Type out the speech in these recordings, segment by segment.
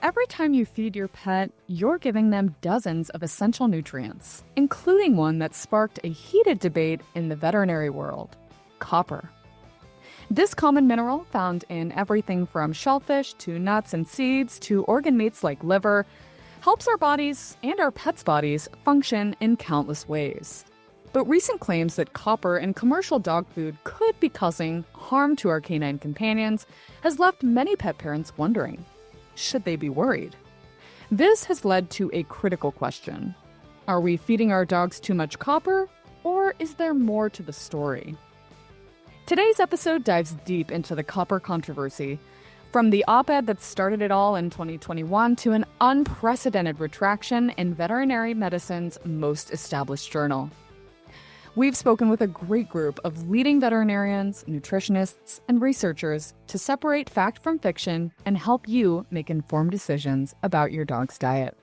every time you feed your pet, you're giving them dozens of essential nutrients, including one that sparked a heated debate in the veterinary world: copper. This common mineral, found in everything from shellfish to nuts and seeds to organ meats like liver, helps our bodies and our pets' bodies function in countless ways. But recent claims that copper in commercial dog food could be causing harm to our canine companions has left many pet parents wondering, should they be worried? This has led to a critical question. Are we feeding our dogs too much copper, or is there more to the story? Today's episode dives deep into the copper controversy, from the op-ed that started it all in 2021 to an unprecedented retraction in veterinary medicine's most established journal. We've spoken with a great group of leading veterinarians, nutritionists, and researchers to separate fact from fiction and help you make informed decisions about your dog's diet.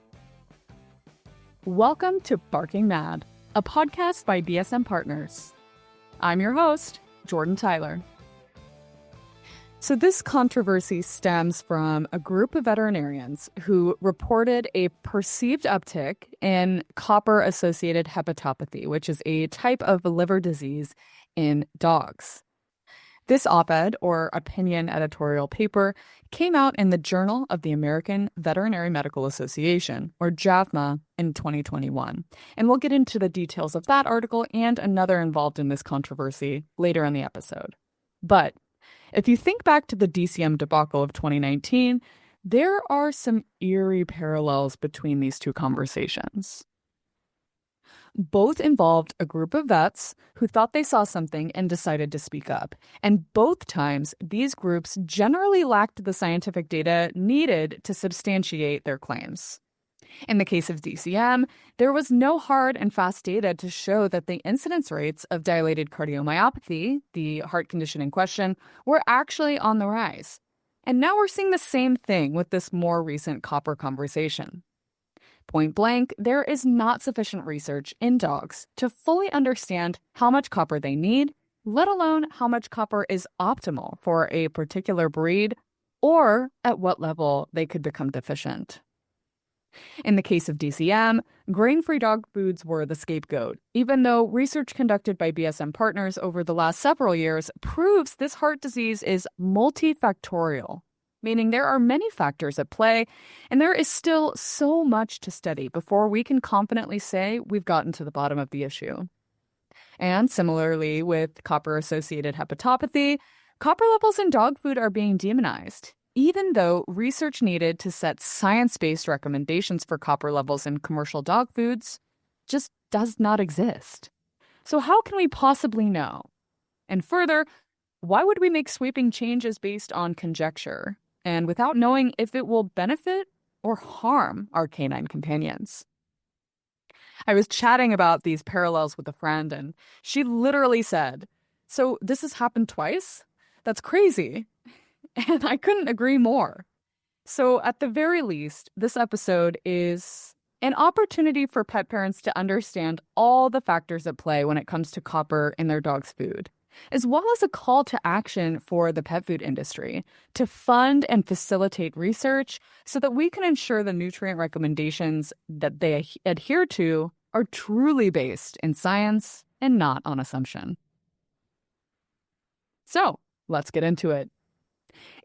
Welcome to Barking Mad, a podcast by BSM Partners. I'm your host, Jordan Tyler. So this controversy stems from a group of veterinarians who reported a perceived uptick in copper-associated hepatopathy, which is a type of liver disease in dogs. This op-ed, or opinion editorial paper, came out in the Journal of the American Veterinary Medical Association, or JAVMA, in 2021. And we'll get into the details of that article and another involved in this controversy later in the episode. But if you think back to the DCM debacle of 2019, there are some eerie parallels between these two conversations. Both involved a group of vets who thought they saw something and decided to speak up. And both times, these groups generally lacked the scientific data needed to substantiate their claims. In the case of DCM, there was no hard and fast data to show that the incidence rates of dilated cardiomyopathy, the heart condition in question, were actually on the rise. And now we're seeing the same thing with this more recent copper conversation. Point blank, there is not sufficient research in dogs to fully understand how much copper they need, let alone how much copper is optimal for a particular breed, or at what level they could become deficient. In the case of DCM, grain-free dog foods were the scapegoat, even though research conducted by BSM Partners over the last several years proves this heart disease is multifactorial, meaning there are many factors at play, and there is still so much to study before we can confidently say we've gotten to the bottom of the issue. And similarly with copper-associated hepatopathy, copper levels in dog food are being demonized, even though research needed to set science-based recommendations for copper levels in commercial dog foods just does not exist. So how can we possibly know? And further, why would we make sweeping changes based on conjecture and without knowing if it will benefit or harm our canine companions? I was chatting about these parallels with a friend, and she literally said, "So this has happened twice? That's crazy." And I couldn't agree more. So at the very least, this episode is an opportunity for pet parents to understand all the factors at play when it comes to copper in their dog's food, as well as a call to action for the pet food industry to fund and facilitate research so that we can ensure the nutrient recommendations that they adhere to are truly based in science and not on assumption. So let's get into it.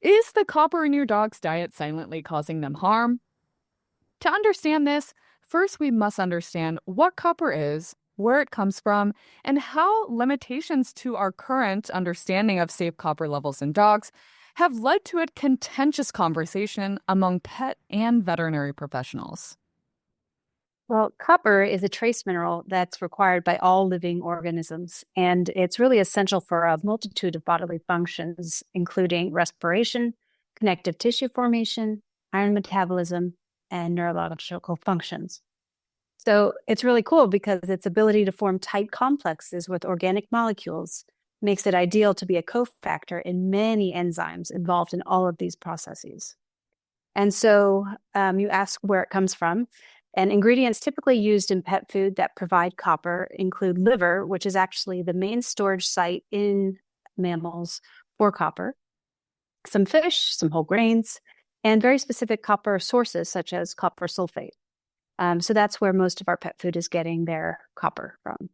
Is the copper in your dog's diet silently causing them harm? To understand this, first we must understand what copper is, where it comes from, and how limitations to our current understanding of safe copper levels in dogs have led to a contentious conversation among pet and veterinary professionals. Well, copper is a trace mineral that's required by all living organisms, and it's really essential for a multitude of bodily functions, including respiration, connective tissue formation, iron metabolism, and neurological functions. So it's really cool because its ability to form tight complexes with organic molecules makes it ideal to be a cofactor in many enzymes involved in all of these processes. And so you ask where it comes from. And ingredients typically used in pet food that provide copper include liver, which is actually the main storage site in mammals for copper, some fish, some whole grains, and very specific copper sources such as copper sulfate. So that's where most of our pet food is getting their copper from.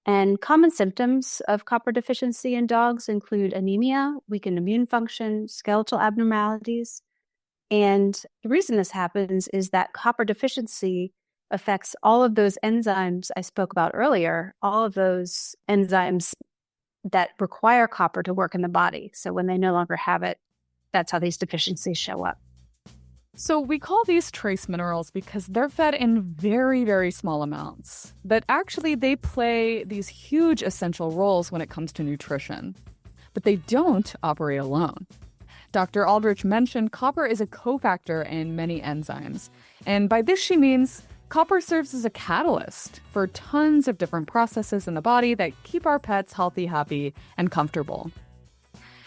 And common symptoms of copper deficiency in dogs include anemia, weakened immune function, skeletal abnormalities. And the reason this happens is that copper deficiency affects all of those enzymes I spoke about earlier, all of those enzymes that require copper to work in the body. So when they no longer have it, that's how these deficiencies show up. So we call these trace minerals because they're fed in very, very small amounts. But actually, they play these huge essential roles when it comes to nutrition. But they don't operate alone. Dr. Aldrich mentioned copper is a cofactor in many enzymes. And by this, she means copper serves as a catalyst for tons of different processes in the body that keep our pets healthy, happy, and comfortable.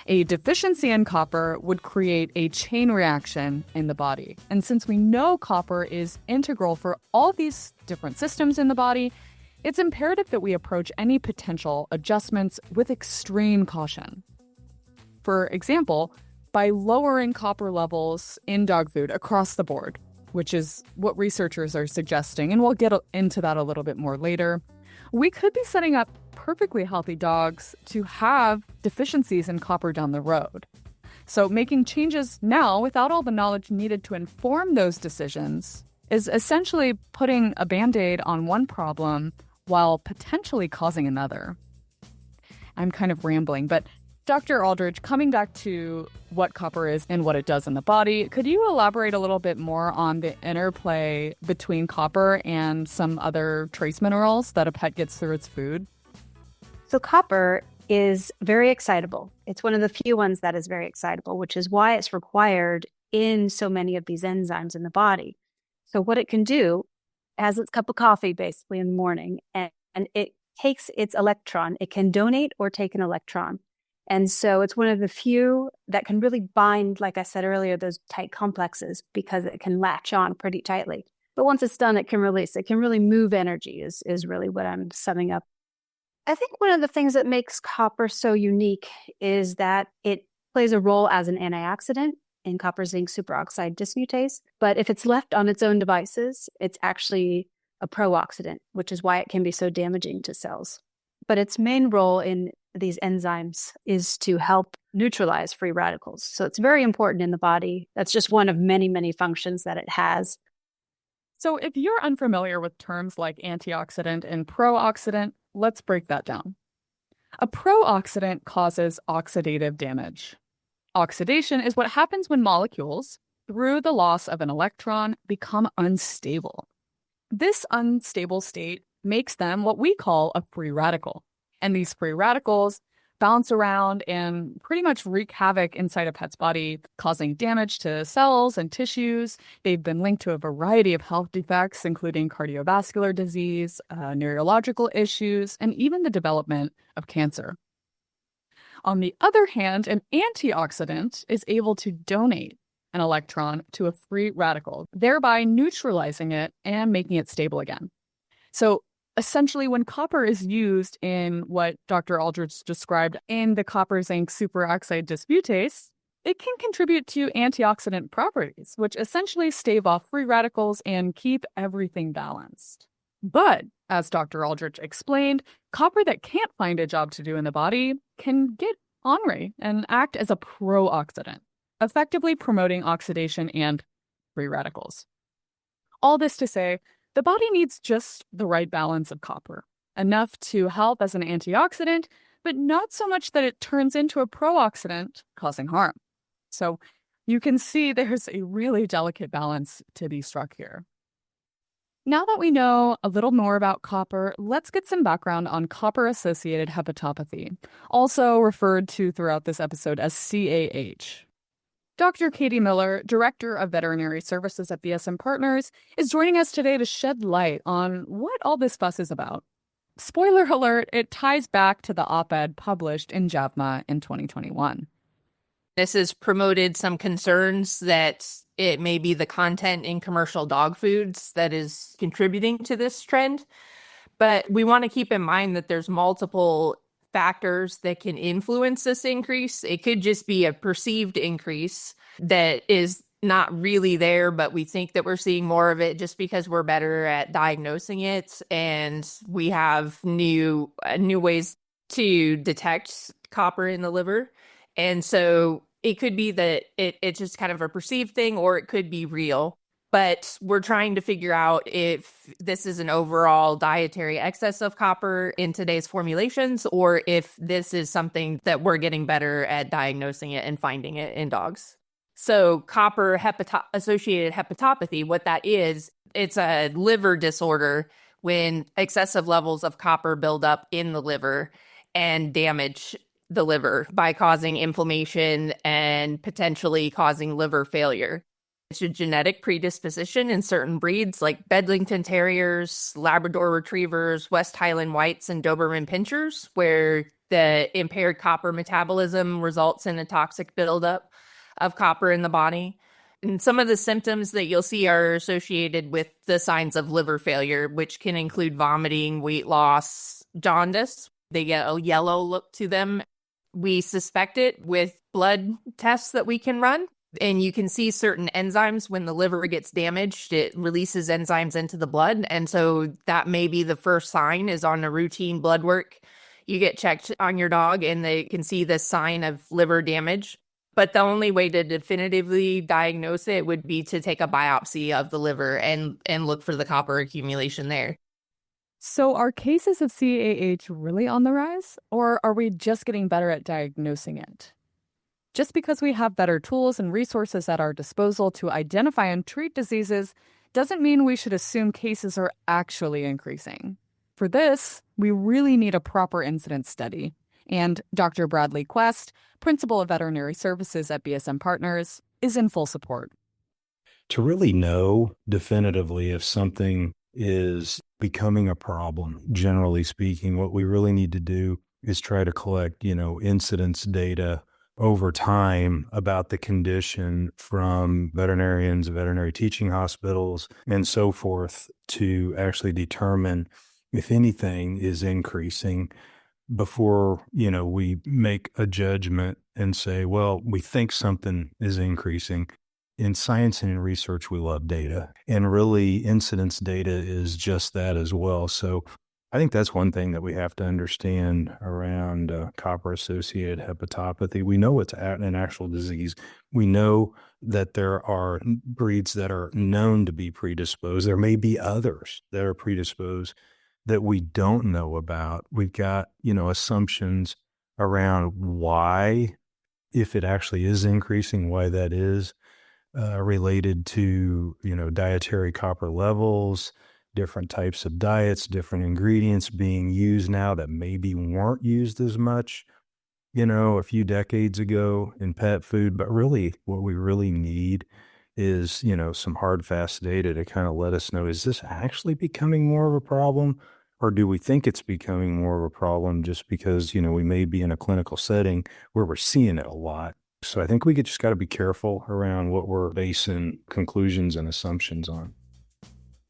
A deficiency in copper would create a chain reaction in the body. And since we know copper is integral for all these different systems in the body, it's imperative that we approach any potential adjustments with extreme caution. For example, by lowering copper levels in dog food across the board, which is what researchers are suggesting, and we'll get into that a little bit more later, we could be setting up perfectly healthy dogs to have deficiencies in copper down the road. So making changes now without all the knowledge needed to inform those decisions is essentially putting a Band-Aid on one problem while potentially causing another. I'm kind of rambling, but Dr. Aldrich, coming back to what copper is and what it does in the body, could you elaborate a little bit more on the interplay between copper and some other trace minerals that a pet gets through its food? So copper is very excitable. It's one of the few ones that is very excitable, which is why it's required in so many of these enzymes in the body. So what it can do, it has its cup of coffee basically in the morning, and it takes its electron. It can donate or take an electron. And so it's one of the few that can really bind, like I said earlier, those tight complexes because it can latch on pretty tightly. But once it's done, it can release. It can really move energy is really what I'm summing up. I think one of the things that makes copper so unique is that it plays a role as an antioxidant in copper zinc superoxide dismutase. But if it's left on its own devices, it's actually a pro-oxidant, which is why it can be so damaging to cells. But its main role in these enzymes is to help neutralize free radicals. So it's very important in the body. That's just one of many, many functions that it has. So if you're unfamiliar with terms like antioxidant and pro-oxidant, let's break that down. A pro-oxidant causes oxidative damage. Oxidation is what happens when molecules, through the loss of an electron, become unstable. This unstable state makes them what we call a free radical. And these free radicals bounce around and pretty much wreak havoc inside a pet's body, causing damage to cells and tissues. They've been linked to a variety of health defects, including cardiovascular disease, neurological issues, and even the development of cancer. On the other hand, an antioxidant is able to donate an electron to a free radical, thereby neutralizing it and making it stable again. So essentially, when copper is used in what Dr. Aldrich described in the copper zinc superoxide dismutase, it can contribute to antioxidant properties, which essentially stave off free radicals and keep everything balanced. But, as Dr. Aldrich explained, copper that can't find a job to do in the body can get ornery and act as a pro-oxidant, effectively promoting oxidation and free radicals. All this to say, the body needs just the right balance of copper, enough to help as an antioxidant, but not so much that it turns into a pro-oxidant, causing harm. So you can see there's a really delicate balance to be struck here. Now that we know a little more about copper, let's get some background on copper-associated hepatopathy, also referred to throughout this episode as CAH. Dr. Katie Miller, Director of Veterinary Services at BSM Partners, is joining us today to shed light on what all this fuss is about. Spoiler alert, it ties back to the op-ed published in JAVMA in 2021. This has promoted some concerns that it may be the content in commercial dog foods that is contributing to this trend. But we want to keep in mind that there's multiple factors that can influence this increase. It could just be a perceived increase that is not really there, but we think that we're seeing more of it just because we're better at diagnosing it, and we have new ways to detect copper in the liver. And so it could be that it's just kind of a perceived thing, or it could be real. But we're trying to figure out if this is an overall dietary excess of copper in today's formulations, or if this is something that we're getting better at diagnosing it and finding it in dogs. So copper associated hepatopathy, what that is, it's a liver disorder when excessive levels of copper build up in the liver and damage the liver by causing inflammation and potentially causing liver failure. It's a genetic predisposition in certain breeds like Bedlington Terriers, Labrador Retrievers, West Highland Whites, and Doberman Pinschers, where the impaired copper metabolism results in a toxic buildup of copper in the body. And some of the symptoms that you'll see are associated with the signs of liver failure, which can include vomiting, weight loss, jaundice. They get a yellow look to them. We suspect it with blood tests that we can run. And you can see certain enzymes when the liver gets damaged, it releases enzymes into the blood. And so that may be the first sign is on a routine blood work. You get checked on your dog and they can see the sign of liver damage. But the only way to definitively diagnose it would be to take a biopsy of the liver and look for the copper accumulation there. So are cases of CAH really on the rise, or are we just getting better at diagnosing it? Just because we have better tools and resources at our disposal to identify and treat diseases doesn't mean we should assume cases are actually increasing. For this, we really need a proper incidence study. And Dr. Bradley Quest, Principal of Veterinary Services at BSM Partners, is in full support. To really know definitively if something is becoming a problem, generally speaking, what we really need to do is try to collect, incidence data over time about the condition from veterinarians, veterinary teaching hospitals, and so forth to actually determine if anything is increasing before, we make a judgment and say, well, we think something is increasing. In science and in research, we love data, and really incidence data is just that as well. So I think that's one thing that we have to understand around copper-associated hepatopathy. We know it's an actual disease. We know that there are breeds that are known to be predisposed. There may be others that are predisposed that we don't know about. We've got, assumptions around why, if it actually is increasing, why that is related to, dietary copper levels, different types of diets, different ingredients being used now that maybe weren't used as much, a few decades ago in pet food. But really what we really need is, some hard, fast data to kind of let us know, is this actually becoming more of a problem? Or do we think it's becoming more of a problem just because, we may be in a clinical setting where we're seeing it a lot? So I think we just got to be careful around what we're basing conclusions and assumptions on.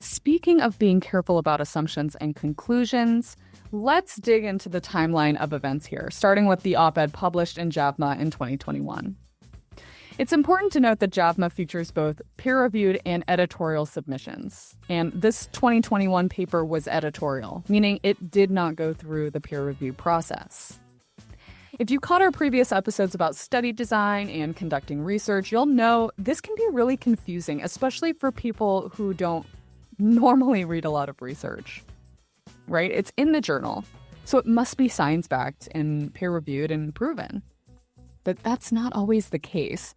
Speaking of being careful about assumptions and conclusions, let's dig into the timeline of events here, starting with the op-ed published in JAVMA in 2021. It's important to note that JAVMA features both peer-reviewed and editorial submissions. And this 2021 paper was editorial, meaning it did not go through the peer review process. If you caught our previous episodes about study design and conducting research, you'll know this can be really confusing, especially for people who don't normally read a lot of research, right? It's in the journal, so it must be science-backed and peer-reviewed and proven. But that's not always the case.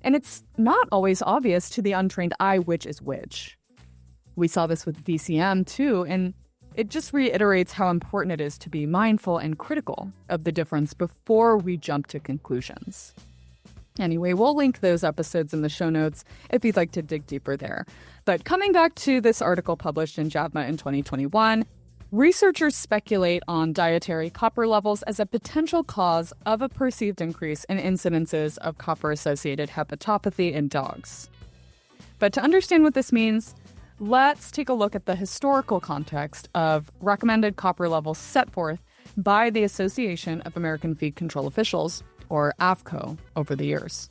And it's not always obvious to the untrained eye which is which. We saw this with DCM too, and it just reiterates how important it is to be mindful and critical of the difference before we jump to conclusions. Anyway, we'll link those episodes in the show notes if you'd like to dig deeper there. But coming back to this article published in JAVMA in 2021, researchers speculate on dietary copper levels as a potential cause of a perceived increase in incidences of copper-associated hepatopathy in dogs. But to understand what this means, let's take a look at the historical context of recommended copper levels set forth by the Association of American Feed Control Officials, or AFCO, over the years.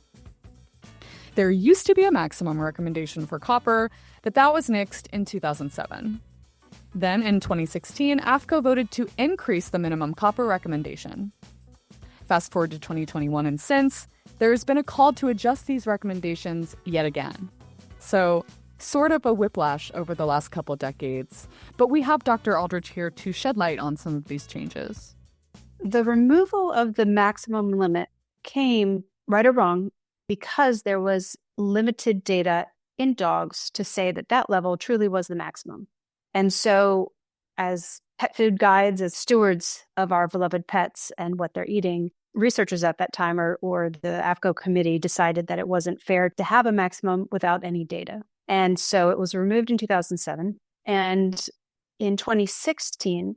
There used to be a maximum recommendation for copper, but that was nixed in 2007. Then in 2016, AAFCO voted to increase the minimum copper recommendation. Fast forward to 2021 and since, there's been a call to adjust these recommendations yet again. So, sort of a whiplash over the last couple decades, but we have Dr. Aldrich here to shed light on some of these changes. The removal of the maximum limit came, right or wrong, because there was limited data in dogs to say that that level truly was the maximum. And so as pet food guides, as stewards of our beloved pets and what they're eating, researchers at that time or the AAFCO committee decided that it wasn't fair to have a maximum without any data. And so it was removed in 2007. And in 2016,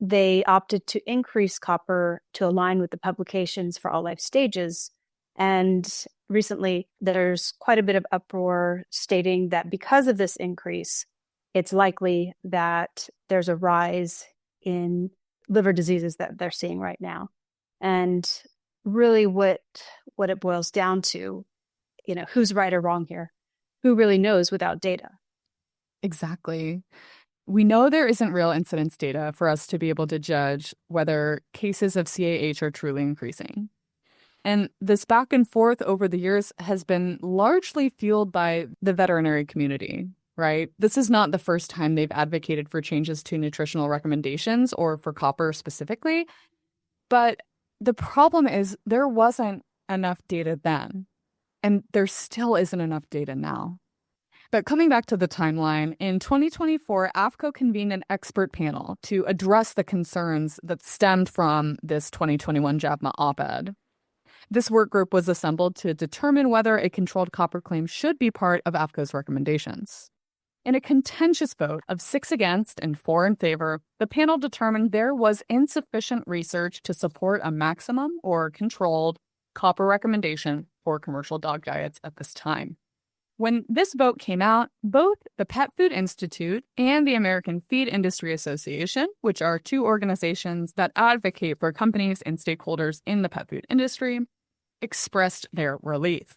they opted to increase copper to align with the publications for all life stages. And recently, there's quite a bit of uproar stating that because of this increase, it's likely that there's a rise in liver diseases that they're seeing right now. And really what it boils down to, who's right or wrong here? Who really knows without data? Exactly. We know there isn't real incidence data for us to be able to judge whether cases of CAH are truly increasing. And this back and forth over the years has been largely fueled by the veterinary community, right? This is not the first time they've advocated for changes to nutritional recommendations or for copper specifically. But the problem is there wasn't enough data then, and there still isn't enough data now. But coming back to the timeline, in 2024, AAFCO convened an expert panel to address the concerns that stemmed from this 2021 JAVMA op-ed. This work group was assembled to determine whether a controlled copper claim should be part of AAFCO's recommendations. In a contentious vote of 6 against and 4 in favor, the panel determined there was insufficient research to support a maximum or controlled copper recommendation for commercial dog diets at this time. When this vote came out, both the Pet Food Institute and the American Feed Industry Association, which are 2 organizations that advocate for companies and stakeholders in the pet food industry, expressed their relief,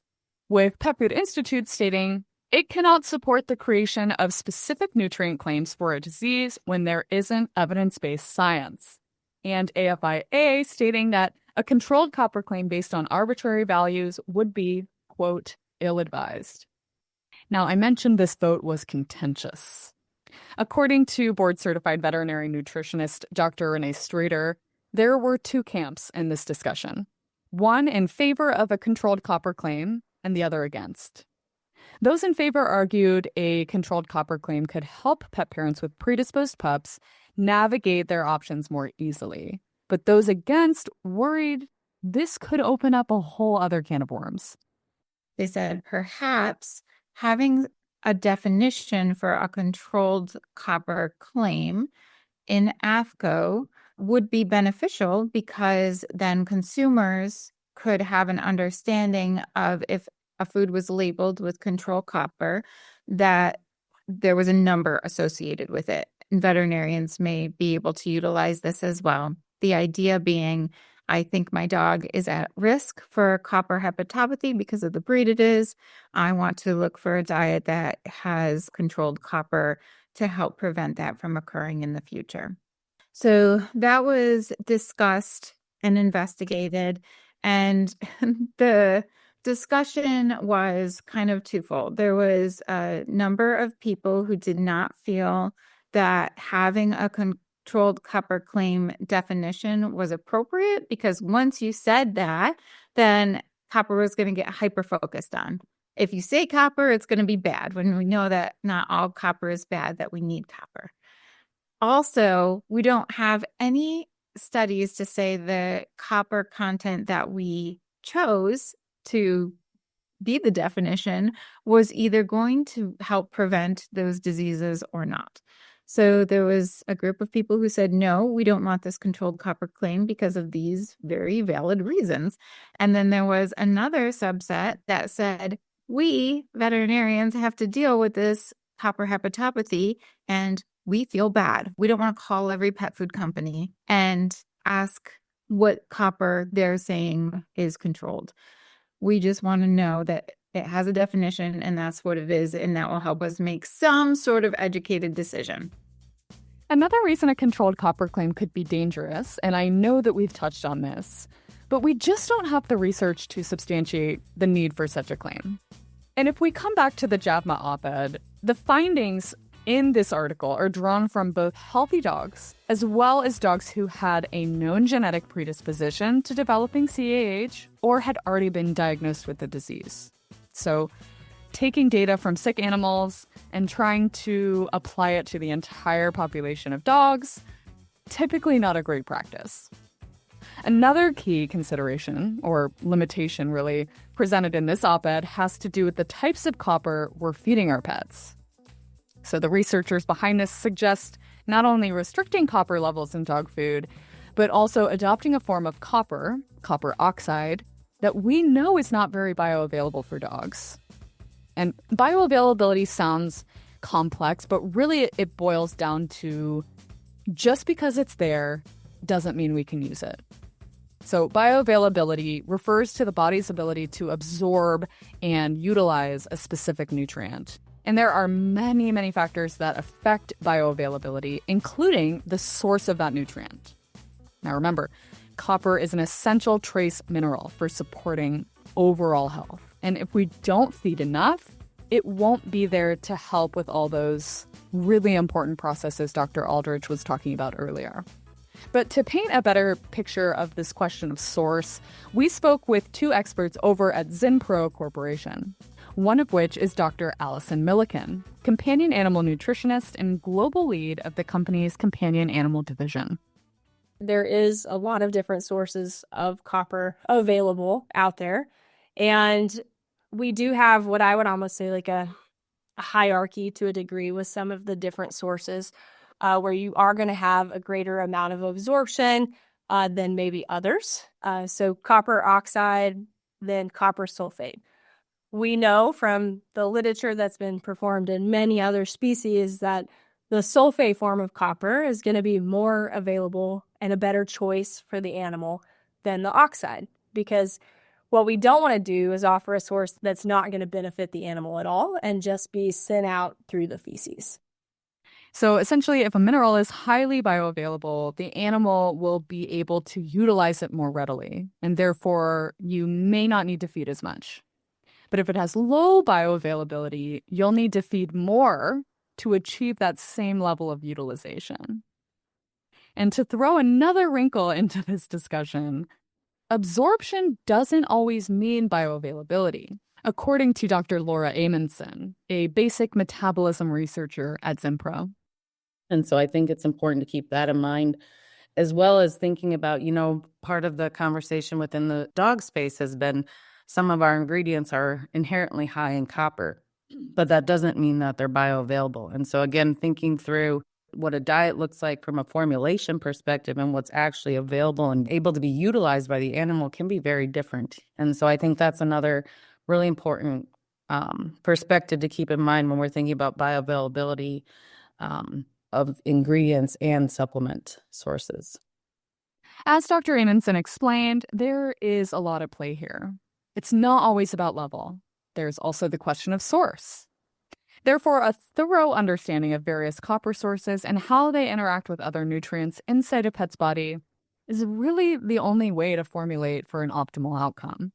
with Pet Food Institute stating, it cannot support the creation of specific nutrient claims for a disease when there isn't evidence-based science, and AFIA stating that a controlled copper claim based on arbitrary values would be, quote, ill-advised. Now, I mentioned this vote was contentious. According to board-certified veterinary nutritionist Dr. Renee Strader, there were 2 camps in this discussion, one in favor of a controlled copper claim and the other against. Those in favor argued a controlled copper claim could help pet parents with predisposed pups navigate their options more easily. But those against worried this could open up a whole other can of worms. They said perhaps having a definition for a controlled copper claim in AAFCO would be beneficial because then consumers could have an understanding of if a food was labeled with controlled copper, that there was a number associated with it. And veterinarians may be able to utilize this as well. The idea being, I think my dog is at risk for copper hepatopathy because of the breed it is. I want to look for a diet that has controlled copper to help prevent that from occurring in the future. So that was discussed and investigated, and the discussion was kind of twofold. There was a number of people who did not feel that having a controlled copper claim definition was appropriate, because once you said that, then copper was going to get hyper-focused on. If you say copper, it's going to be bad, when we know that not all copper is bad, that we need copper. Also, we don't have any studies to say the copper content that we chose to be the definition was either going to help prevent those diseases or not. So there was a group of people who said, no, we don't want this controlled copper claim because of these very valid reasons. And then there was another subset that said, we veterinarians have to deal with this copper hepatopathy and we feel bad. We don't want to call every pet food company and ask what copper they're saying is controlled. We just want to know that It has a definition, and that's what it is, and that will help us make some sort of educated decision. Another reason a controlled copper claim could be dangerous, and I know that we've touched on this, but we just don't have the research to substantiate the need for such a claim. And if we come back to the JAVMA op-ed, the findings in this article are drawn from both healthy dogs as well as dogs who had a known genetic predisposition to developing CAH or had already been diagnosed with the disease. So taking data from sick animals and trying to apply it to the entire population of dogs, typically not a great practice. Another key consideration, or limitation really, presented in this op-ed has to do with the types of copper we're feeding our pets. So the researchers behind this suggest not only restricting copper levels in dog food, but also adopting a form of copper oxide, that we know is not very bioavailable for dogs. And bioavailability sounds complex, but really it boils down to just because it's there doesn't mean we can use it. So bioavailability refers to the body's ability to absorb and utilize a specific nutrient. And there are many, many factors that affect bioavailability, including the source of that nutrient. Now remember, copper is an essential trace mineral for supporting overall health. And if we don't feed enough, it won't be there to help with all those really important processes Dr. Aldrich was talking about earlier. But to paint a better picture of this question of source, we spoke with two experts over at Zinpro Corporation, one of which is Dr. Allison Milliken, companion animal nutritionist and global lead of the company's companion animal division. There is a lot of different sources of copper available out there. And we do have what I would almost say like a hierarchy to a degree with some of the different sources where you are going to have a greater amount of absorption than maybe others. So copper oxide, then copper sulfate. We know from the literature that's been performed in many other species that the sulfate form of copper is going to be more available and a better choice for the animal than the oxide, because what we don't want to do is offer a source that's not going to benefit the animal at all and just be sent out through the feces. So essentially, if a mineral is highly bioavailable, the animal will be able to utilize it more readily, and therefore you may not need to feed as much. But if it has low bioavailability, you'll need to feed more to achieve that same level of utilization. And to throw another wrinkle into this discussion, absorption doesn't always mean bioavailability, according to Dr. Laura Amundsen, a basic metabolism researcher at Zinpro. And so I think it's important to keep that in mind, as well as thinking about, part of the conversation within the dog space has been some of our ingredients are inherently high in copper, but that doesn't mean that they're bioavailable. And so again, thinking through what a diet looks like from a formulation perspective and what's actually available and able to be utilized by the animal can be very different. And so I think that's another really important perspective to keep in mind when we're thinking about bioavailability of ingredients and supplement sources. As Dr. Amundsen explained, there is a lot at play here. It's not always about level. There's also the question of source. Therefore, a thorough understanding of various copper sources and how they interact with other nutrients inside a pet's body is really the only way to formulate for an optimal outcome.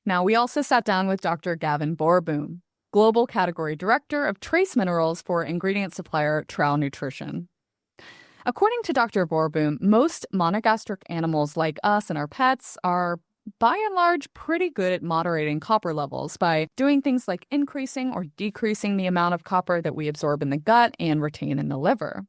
Now, we also sat down with Dr. Gavin Borboom, Global Category Director of Trace Minerals for ingredient supplier Trouw Nutrition. According to Dr. Borboom, most monogastric animals like us and our pets are by and large pretty good at moderating copper levels by doing things like increasing or decreasing the amount of copper that we absorb in the gut and retain in the liver.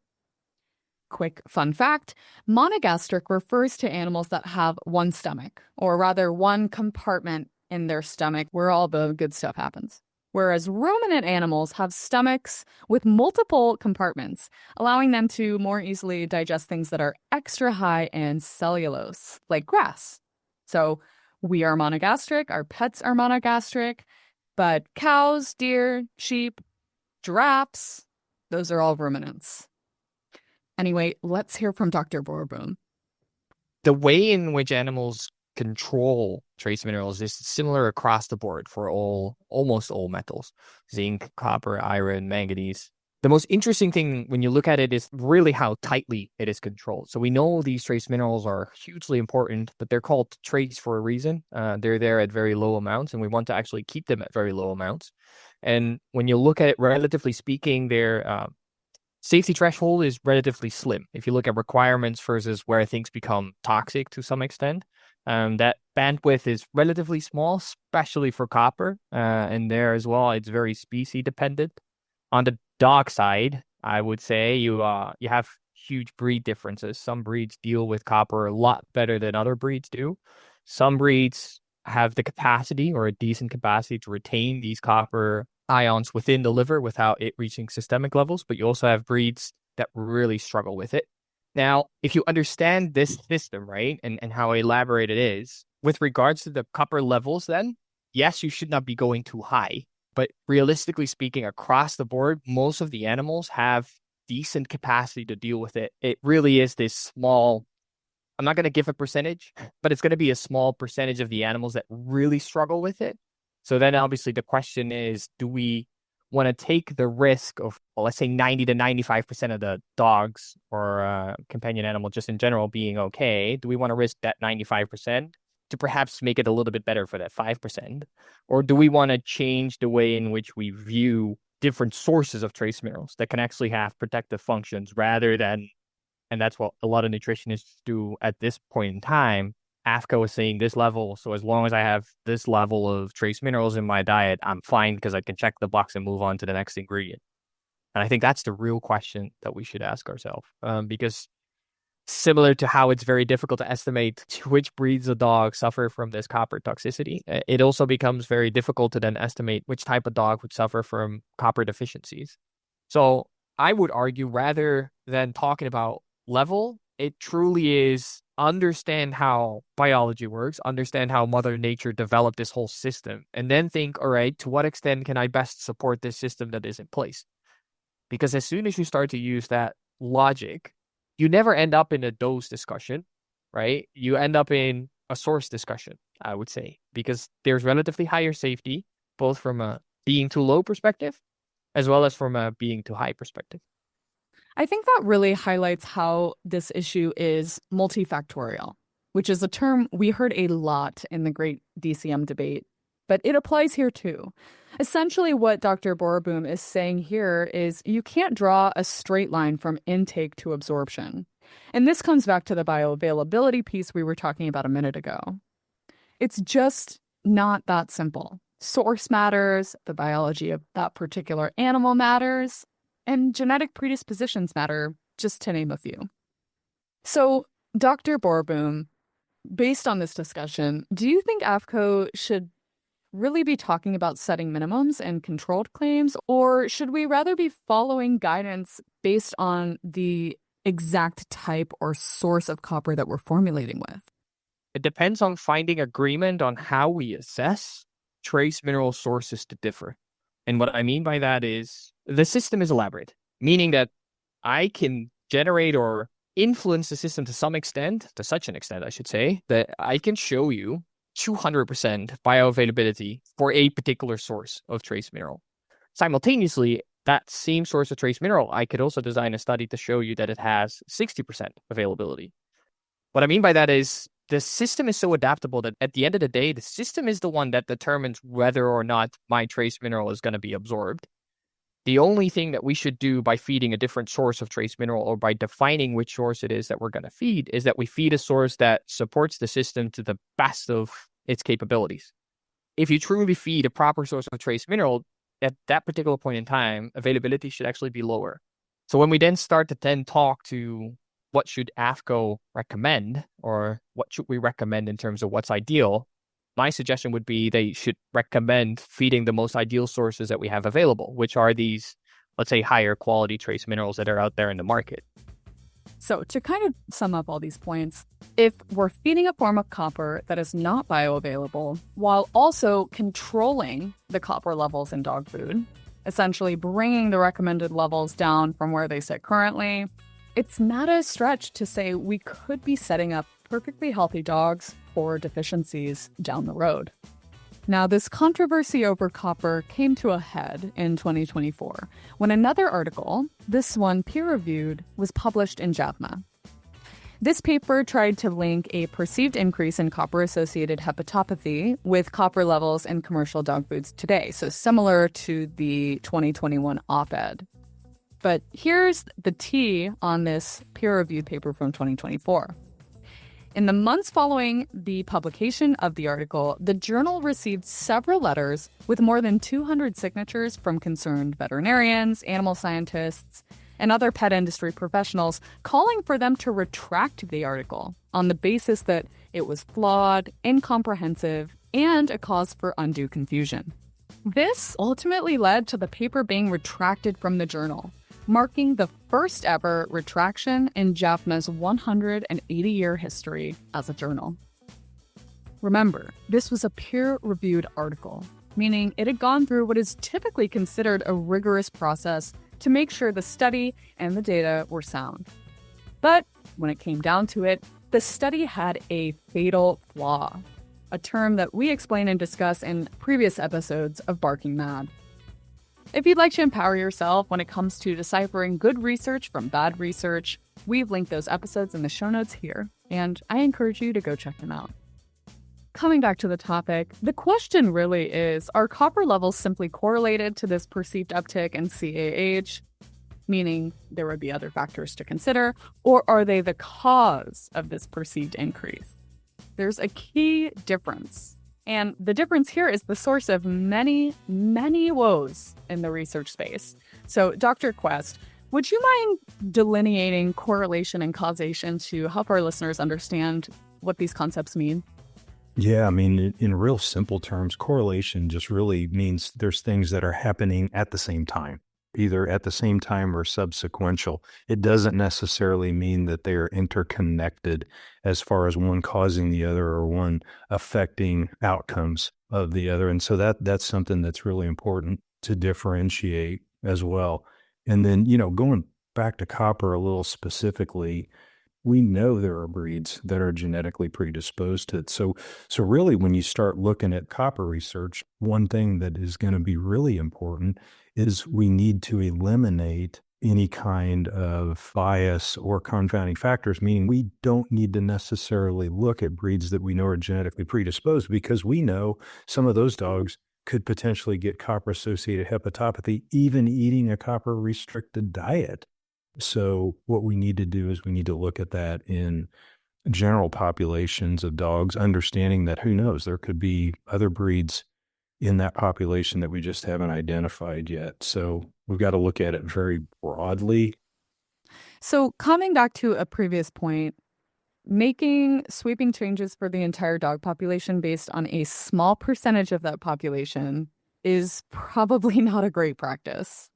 Quick fun fact, monogastric refers to animals that have one stomach, or rather one compartment in their stomach where all the good stuff happens. Whereas ruminant animals have stomachs with multiple compartments, allowing them to more easily digest things that are extra high in cellulose, like grass. So we are monogastric, our pets are monogastric, but cows, deer, sheep, giraffes, those are all ruminants. Anyway, let's hear from Dr. Borboom. The way in which animals control trace minerals is similar across the board for almost all metals: zinc, copper, iron, manganese. The most interesting thing when you look at it is really how tightly it is controlled. So we know these trace minerals are hugely important, but they're called trace for a reason. They're there at very low amounts, and we want to actually keep them at very low amounts. And when you look at it, relatively speaking, their safety threshold is relatively slim. If you look at requirements versus where things become toxic to some extent, that bandwidth is relatively small, especially for copper. And there as well, it's very species dependent. On the dog side, I would say you have huge breed differences. Some breeds deal with copper a lot better than other breeds do. Some breeds have the capacity or a decent capacity to retain these copper ions within the liver without it reaching systemic levels, but you also have breeds that really struggle with it. Now, if you understand this system, right, and how elaborate it is, with regards to the copper levels, then, yes, you should not be going too high. But realistically speaking, across the board, most of the animals have decent capacity to deal with it. It really is this small, I'm not going to give a percentage, but it's going to be a small percentage of the animals that really struggle with it. So then obviously the question is, do we want to take the risk of, well, let's say 90 to 95% of the dogs or companion animal just in general being okay? Do we want to risk that 95%? To perhaps make it a little bit better for that 5%? Or do we want to change the way in which we view different sources of trace minerals that can actually have protective functions rather than, and that's what a lot of nutritionists do at this point in time, AFCO is saying this level, so as long as I have this level of trace minerals in my diet, I'm fine because I can check the box and move on to the next ingredient. And I think that's the real question that we should ask ourselves, because similar to how it's very difficult to estimate which breeds of dog suffer from this copper toxicity, it also becomes very difficult to then estimate which type of dog would suffer from copper deficiencies. So I would argue, rather than talking about level, it truly is understand how biology works, understand how Mother Nature developed this whole system, and then think, all right, to what extent can I best support this system that is in place? Because as soon as you start to use that logic, you never end up in a dose discussion, right? You end up in a source discussion, I would say, because there's relatively higher safety, both from a being too low perspective, as well as from a being too high perspective. I think that really highlights how this issue is multifactorial, which is a term we heard a lot in the great DCM debate, but it applies here too. Essentially, what Dr. Borboom is saying here is you can't draw a straight line from intake to absorption. And this comes back to the bioavailability piece we were talking about a minute ago. It's just not that simple. Source matters, the biology of that particular animal matters, and genetic predispositions matter, just to name a few. So, Dr. Borboom, based on this discussion, do you think AFCO should really be talking about setting minimums and controlled claims, or should we rather be following guidance based on the exact type or source of copper that we're formulating with? It depends on finding agreement on how we assess trace mineral sources to differ. And what I mean by that is the system is elaborate, meaning that I can generate or influence the system to some extent, to such an extent, I should say, that I can show you 200% bioavailability for a particular source of trace mineral. Simultaneously, that same source of trace mineral, I could also design a study to show you that it has 60% availability. What I mean by that is the system is so adaptable that at the end of the day, the system is the one that determines whether or not my trace mineral is going to be absorbed. The only thing that we should do by feeding a different source of trace mineral or by defining which source it is that we're going to feed is that we feed a source that supports the system to the best of its capabilities. If you truly feed a proper source of trace mineral, at that particular point in time, availability should actually be lower. So when we then start to then talk to what should AFCO recommend or what should we recommend in terms of what's ideal, my suggestion would be they should recommend feeding the most ideal sources that we have available, which are these, let's say, higher quality trace minerals that are out there in the market. So to kind of sum up all these points, if we're feeding a form of copper that is not bioavailable while also controlling the copper levels in dog food, essentially bringing the recommended levels down from where they sit currently, it's not a stretch to say we could be setting up perfectly healthy dogs core deficiencies down the road. Now, this controversy over copper came to a head in 2024 when another article, this one peer-reviewed, was published in JAVMA. This paper tried to link a perceived increase in copper-associated hepatopathy with copper levels in commercial dog foods today, so similar to the 2021 op-ed. But here's the tea on this peer-reviewed paper from 2024. In the months following the publication of the article, the journal received several letters with more than 200 signatures from concerned veterinarians, animal scientists, and other pet industry professionals calling for them to retract the article on the basis that it was flawed, incomprehensive, and a cause for undue confusion. This ultimately led to the paper being retracted from the journal, marking the first ever retraction in JAVMA's 180-year history as a journal. Remember, this was a peer-reviewed article, meaning it had gone through what is typically considered a rigorous process to make sure the study and the data were sound. But when it came down to it, the study had a fatal flaw, a term that we explain and discuss in previous episodes of Barking Mad. If you'd like to empower yourself when it comes to deciphering good research from bad research, we've linked those episodes in the show notes here, and I encourage you to go check them out. Coming back to the topic, the question really is, are copper levels simply correlated to this perceived uptick in CAH, meaning there would be other factors to consider, or are they the cause of this perceived increase? There's a key difference. And the difference here is the source of many, many woes in the research space. So, Dr. Quest, would you mind delineating correlation and causation to help our listeners understand what these concepts mean? Yeah, I mean, in real simple terms, correlation just really means there's things that are happening at the same time, either at the same time or subsequential. It doesn't necessarily mean that they are interconnected as far as one causing the other or one affecting outcomes of the other. And so that's something that's really important to differentiate as well. And then, going back to copper a little specifically, we know there are breeds that are genetically predisposed to it. So really, when you start looking at copper research, one thing that is going to be really important is we need to eliminate any kind of bias or confounding factors, meaning we don't need to necessarily look at breeds that we know are genetically predisposed, because we know some of those dogs could potentially get copper-associated hepatopathy even eating a copper-restricted diet. So what we need to do is we need to look at that in general populations of dogs, understanding that, who knows, there could be other breeds in that population that we just haven't identified yet. So we've got to look at it very broadly. So coming back to a previous point, making sweeping changes for the entire dog population based on a small percentage of that population is probably not a great practice.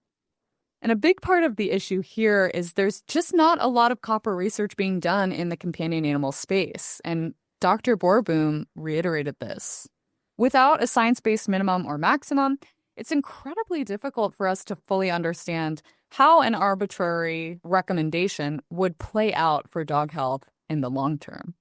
And a big part of the issue here is there's just not a lot of copper research being done in the companion animal space. And Dr. Borboom reiterated this. Without a science-based minimum or maximum, it's incredibly difficult for us to fully understand how an arbitrary recommendation would play out for dog health in the long term.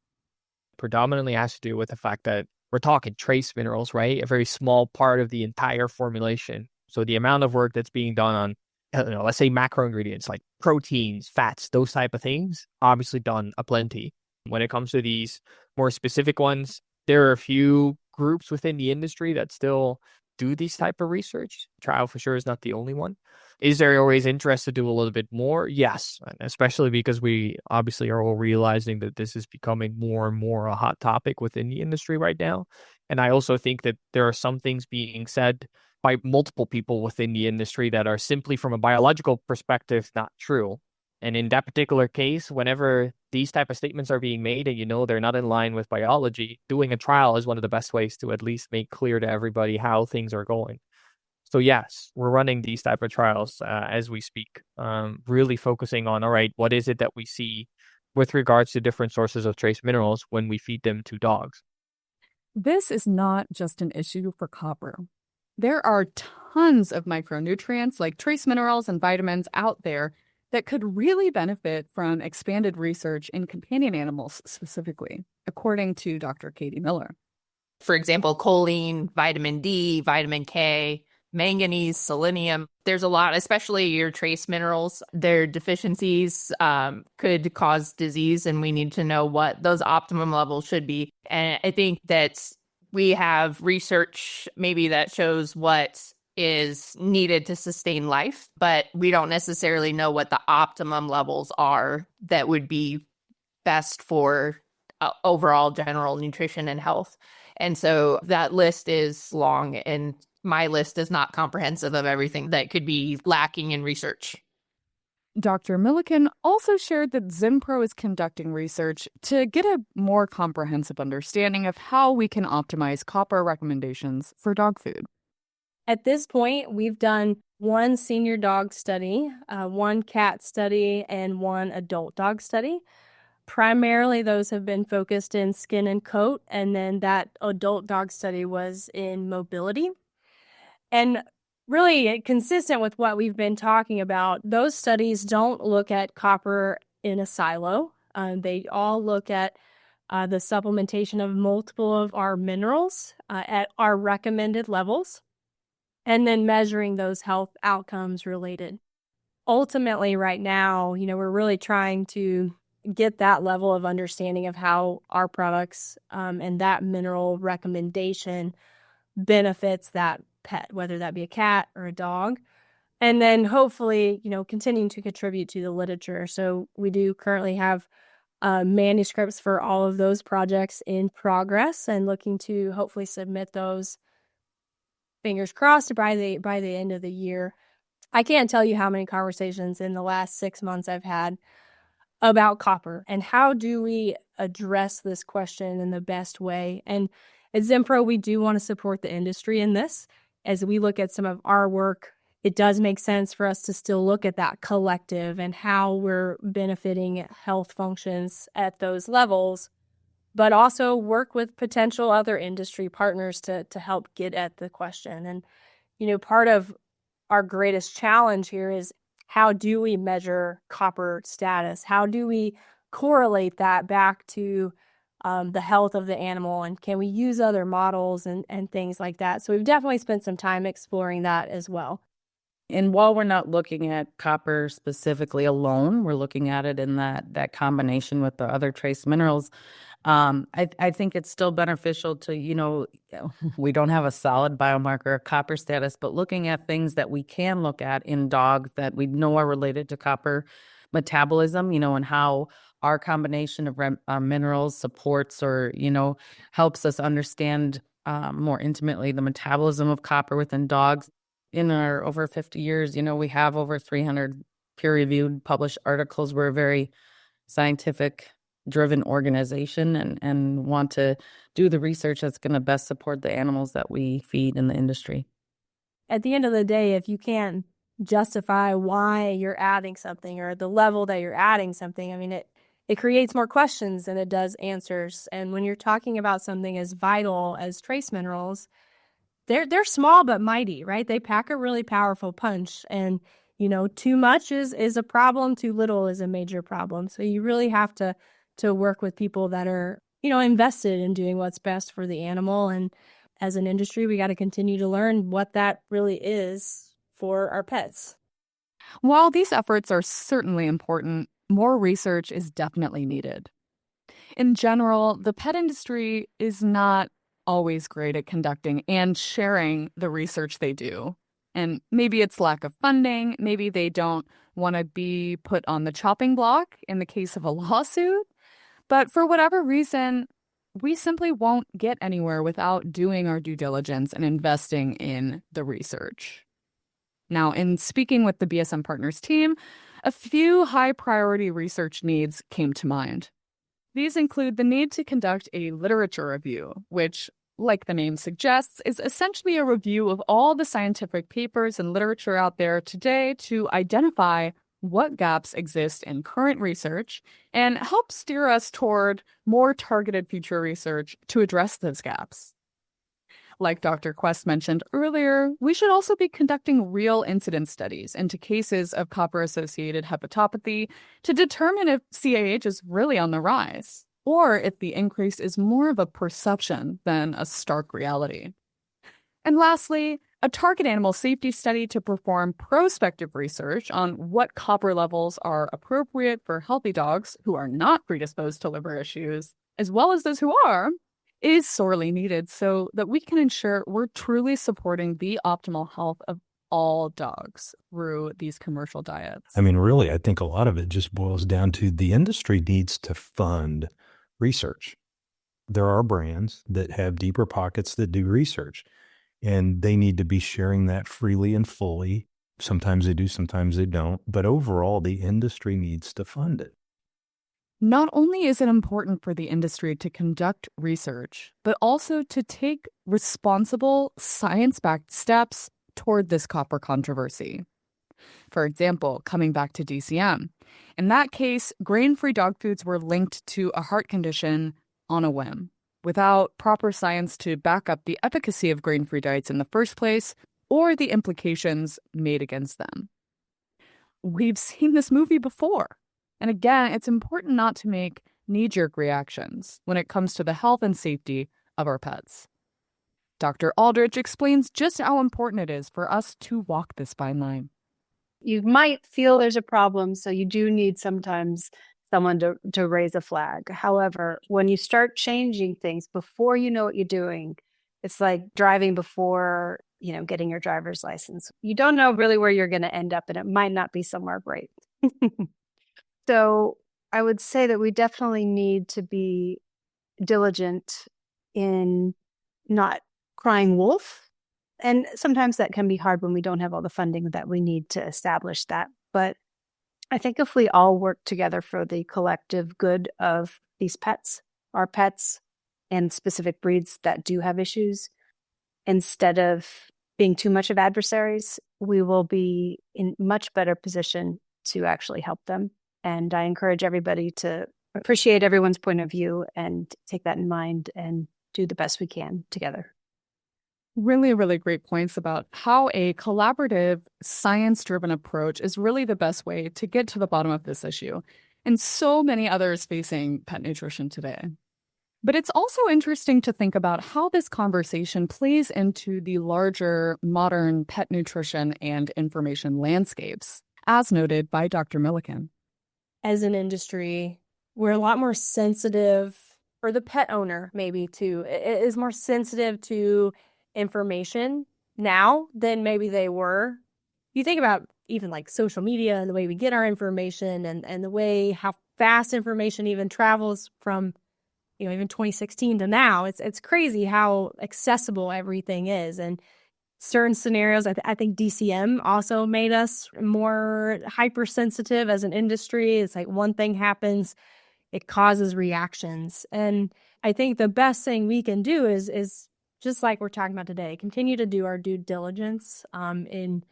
Predominantly has to do with the fact that we're talking trace minerals, right? A very small part of the entire formulation. So the amount of work that's being done on, let's say macro ingredients like proteins, fats, those type of things, obviously done aplenty. When it comes to these more specific ones, there are a few groups within the industry that still do these type of research. Trouw for sure is not the only one. Is there always interest to do a little bit more? Yes, especially because we obviously are all realizing that this is becoming more and more a hot topic within the industry right now. And I also think that there are some things being said by multiple people within the industry that are simply from a biological perspective not true. And in that particular case, whenever these type of statements are being made and they're not in line with biology, doing a trial is one of the best ways to at least make clear to everybody how things are going. So yes, we're running these type of trials as we speak, really focusing on, all right, what is it that we see with regards to different sources of trace minerals when we feed them to dogs? This is not just an issue for copper. There are tons of micronutrients like trace minerals and vitamins out there that could really benefit from expanded research in companion animals specifically, according to Dr. Katie Miller. For example, choline, vitamin D, vitamin K, manganese, selenium. There's a lot, especially your trace minerals. Their deficiencies could cause disease, and we need to know what those optimum levels should be. And I think that we have research maybe that shows what is needed to sustain life, but we don't necessarily know what the optimum levels are that would be best for overall general nutrition and health. And so that list is long, and my list is not comprehensive of everything that could be lacking in research. Dr. Milliken also shared that Zinpro is conducting research to get a more comprehensive understanding of how we can optimize copper recommendations for dog food. At this point, we've done one senior dog study, one cat study, and one adult dog study. Primarily, those have been focused in skin and coat, and then that adult dog study was in mobility. And really consistent with what we've been talking about, those studies don't look at copper in a silo. They all look at the supplementation of multiple of our minerals at our recommended levels, and then measuring those health outcomes related. Ultimately, right now, we're really trying to get that level of understanding of how our products and that mineral recommendation benefits that pet, whether that be a cat or a dog. And then hopefully, continuing to contribute to the literature. So we do currently have manuscripts for all of those projects in progress, and looking to hopefully submit those, fingers crossed, by the end of the year. I can't tell you how many conversations in the last 6 months I've had about copper and how do we address this question in the best way. And at Zinpro, we do want to support the industry in this. As we look at some of our work, it does make sense for us to still look at that collective and how we're benefiting health functions at those levels, but also work with potential other industry partners to help get at the question. And, part of our greatest challenge here is, how do we measure copper status? How do we correlate that back to the health of the animal? And can we use other models and things like that? So we've definitely spent some time exploring that as well. And while we're not looking at copper specifically alone, we're looking at it in that combination with the other trace minerals. I think it's still beneficial to, we don't have a solid biomarker of copper status, but looking at things that we can look at in dogs that we know are related to copper metabolism, and how our combination of minerals supports or, helps us understand more intimately the metabolism of copper within dogs. In our over 50 years, we have over 300 peer-reviewed published articles. We're a very scientific-driven organization and want to do the research that's going to best support the animals that we feed in the industry. At the end of the day, if you can't justify why you're adding something or the level that you're adding something, it creates more questions than it does answers. And when you're talking about something as vital as trace minerals, they're small but mighty, right? They pack a really powerful punch. And, too much is a problem. Too little is a major problem. So you really have to work with people that are, invested in doing what's best for the animal. And as an industry, we got to continue to learn what that really is for our pets. While these efforts are certainly important, more research is definitely needed. In general, the pet industry is not always great at conducting and sharing the research they do. And maybe it's lack of funding. Maybe they don't want to be put on the chopping block in the case of a lawsuit. But for whatever reason, we simply won't get anywhere without doing our due diligence and investing in the research. Now, in speaking with the BSM Partners team, a few high-priority research needs came to mind. These include the need to conduct a literature review, which, like the name suggests, is essentially a review of all the scientific papers and literature out there today to identify what gaps exist in current research and help steer us toward more targeted future research to address those gaps. Like Dr. Quest mentioned earlier, we should also be conducting real incidence studies into cases of copper-associated hepatopathy to determine if CAH is really on the rise, or if the increase is more of a perception than a stark reality. And lastly, a target animal safety study to perform prospective research on what copper levels are appropriate for healthy dogs who are not predisposed to liver issues, as well as those who are, is sorely needed so that we can ensure we're truly supporting the optimal health of all dogs through these commercial diets. I mean, really, I think a lot of it just boils down to the industry needs to fund research. There are brands that have deeper pockets that do research, and they need to be sharing that freely and fully. Sometimes they do, sometimes they don't. But overall, the industry needs to fund it. Not only is it important for the industry to conduct research, but also to take responsible, science-backed steps toward this copper controversy. For example, coming back to DCM, in that case, grain-free dog foods were linked to a heart condition on a whim, without proper science to back up the efficacy of grain-free diets in the first place or the implications made against them. We've seen this movie before. And again, it's important not to make knee-jerk reactions when it comes to the health and safety of our pets. Dr. Aldrich explains just how important it is for us to walk this fine line. You might feel there's a problem, so you do need sometimes someone to raise a flag. However, when you start changing things before you know what you're doing, it's like driving before, getting your driver's license. You don't know really where you're going to end up, and it might not be somewhere great. So I would say that we definitely need to be diligent in not crying wolf. And sometimes that can be hard when we don't have all the funding that we need to establish that. But I think if we all work together for the collective good of these pets, our pets, and specific breeds that do have issues, instead of being too much of adversaries, we will be in much better position to actually help them. And I encourage everybody to appreciate everyone's point of view and take that in mind and do the best we can together. Really, really great points about how a collaborative, science-driven approach is really the best way to get to the bottom of this issue, and so many others facing pet nutrition today. But it's also interesting to think about how this conversation plays into the larger modern pet nutrition and information landscapes, as noted by Dr. Milliken. As an industry, we're a lot more sensitive, or the pet owner maybe too, is more sensitive to information now than maybe they were. You think about even like social media and the way we get our information and the way how fast information even travels from, even 2016 to now. It's crazy how accessible everything is. And certain scenarios, I think DCM also made us more hypersensitive as an industry. It's like one thing happens, it causes reactions. And I think the best thing we can do is just like we're talking about today, continue to do our due diligence in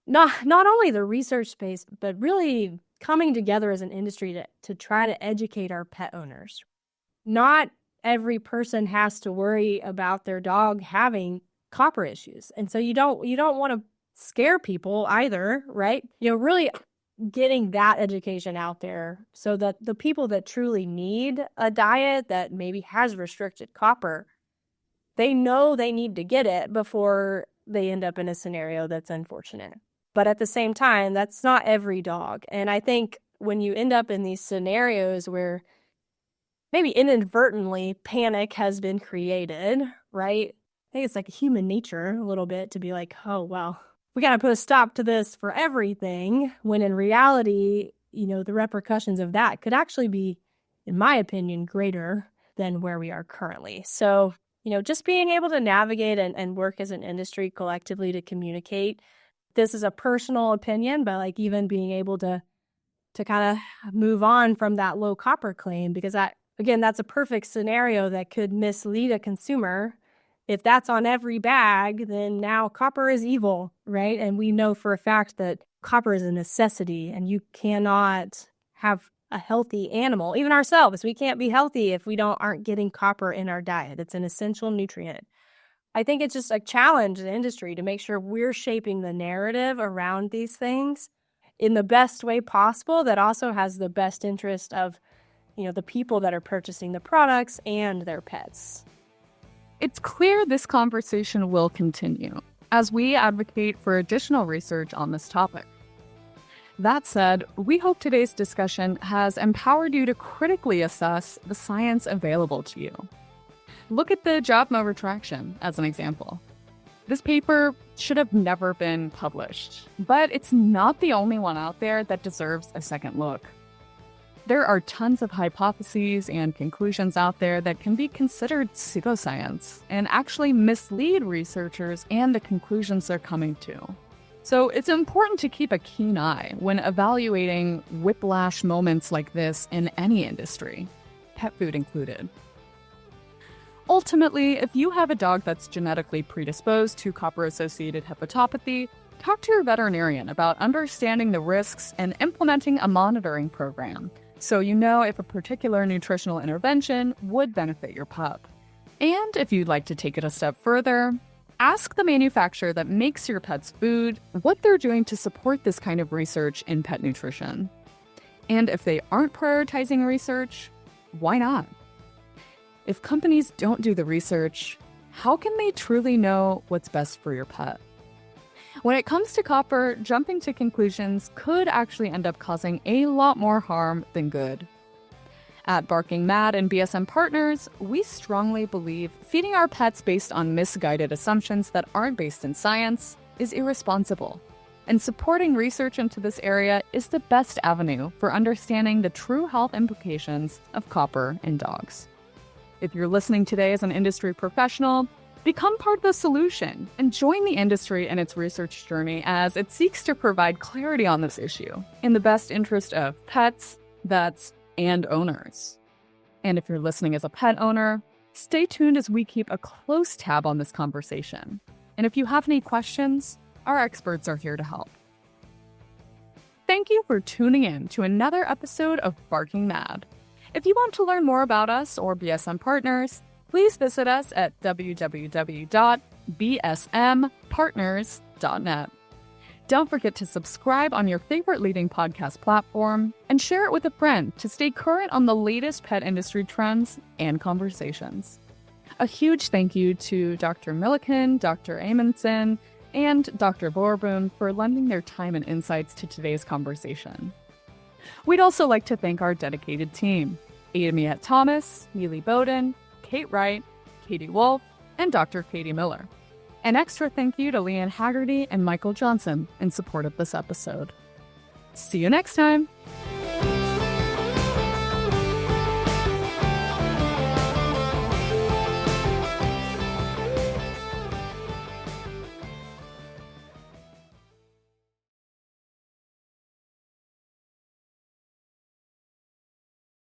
not only the research space, but really coming together as an industry to try to educate our pet owners. Not every person has to worry about their dog having copper issues. And so you don't want to scare people either, right? Really getting that education out there so that the people that truly need a diet that maybe has restricted copper, they know they need to get it before they end up in a scenario that's unfortunate. But at the same time, that's not every dog. And I think when you end up in these scenarios where maybe inadvertently panic has been created, right? I think it's like human nature a little bit to be like, oh, well, we got to put a stop to this for everything, when in reality, the repercussions of that could actually be, in my opinion, greater than where we are currently. So, just being able to navigate and work as an industry collectively to communicate. This is a personal opinion, but like even being able to kind of move on from that low copper claim, because that's a perfect scenario that could mislead a consumer. If that's on every bag, then now copper is evil, right? And we know for a fact that copper is a necessity, and you cannot have a healthy animal. Even ourselves, we can't be healthy if we aren't getting copper in our diet. It's an essential nutrient. I think it's just a challenge in the industry to make sure we're shaping the narrative around these things in the best way possible that also has the best interest of, the people that are purchasing the products and their pets. It's clear this conversation will continue as we advocate for additional research on this topic. That said, we hope today's discussion has empowered you to critically assess the science available to you. Look at the Zinpro Retraction as an example. This paper should have never been published, but it's not the only one out there that deserves a second look. There are tons of hypotheses and conclusions out there that can be considered pseudoscience and actually mislead researchers and the conclusions they're coming to. So it's important to keep a keen eye when evaluating whiplash moments like this in any industry, pet food included. Ultimately, if you have a dog that's genetically predisposed to copper-associated hepatopathy, talk to your veterinarian about understanding the risks and implementing a monitoring program so you know if a particular nutritional intervention would benefit your pup. And if you'd like to take it a step further, ask the manufacturer that makes your pet's food what they're doing to support this kind of research in pet nutrition. And if they aren't prioritizing research, why not? If companies don't do the research, how can they truly know what's best for your pet? When it comes to copper, jumping to conclusions could actually end up causing a lot more harm than good. At Barking Mad and BSM Partners, we strongly believe feeding our pets based on misguided assumptions that aren't based in science is irresponsible, and supporting research into this area is the best avenue for understanding the true health implications of copper in dogs. If you're listening today as an industry professional, become part of the solution and join the industry in its research journey as it seeks to provide clarity on this issue in the best interest of pets, vets, and owners. And if you're listening as a pet owner, stay tuned as we keep a close tab on this conversation. And if you have any questions, our experts are here to help. Thank you for tuning in to another episode of Barking Mad. If you want to learn more about us or BSM Partners, please visit us at www.bsmpartners.net. Don't forget to subscribe on your favorite leading podcast platform and share it with a friend to stay current on the latest pet industry trends and conversations. A huge thank you to Dr. Milliken, Dr. Amundsen, and Dr. Borboon for lending their time and insights to today's conversation. We'd also like to thank our dedicated team, Adamiette Thomas, Neely Bowden, Kate Wright, Katie Wolf, and Dr. Katie Miller. An extra thank you to Leanne Haggerty and Michael Johnson in support of this episode. See you next time!